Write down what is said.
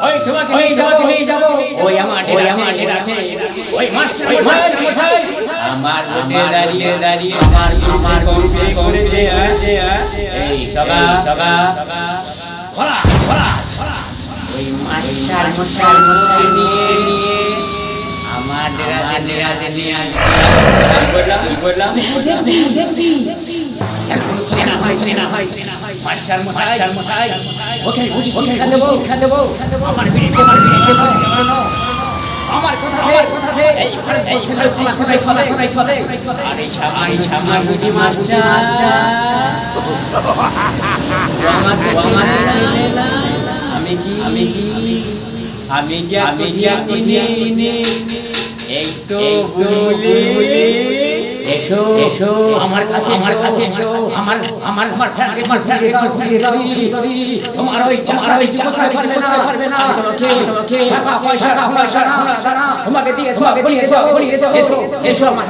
ওই তোমাকে নিয়ে যাব ওই আমার ডেরাতে ওই মাস্টার মশাই আমার দাঁড়িয়ে আমার কমপ্লেন করেছে এই সগা ওই মাস্টার মশাই নিয়ে আমার ডেরাতে নিয়ে বললাম না হয় মাস্টার মশাই ওকে শিক্ষা দেবো আমার বিড়িতে আমার কথা এই চলে আরে সামনে বুঝি মাস্টার আমাকে চেনে না আমি কি এই তো বুলবুলি এসো আমার কাছে এসো আমার তোমার ওই পারবে না তোমাকে টাকা পয়সা তোমাকে দিয়ে এসো আমার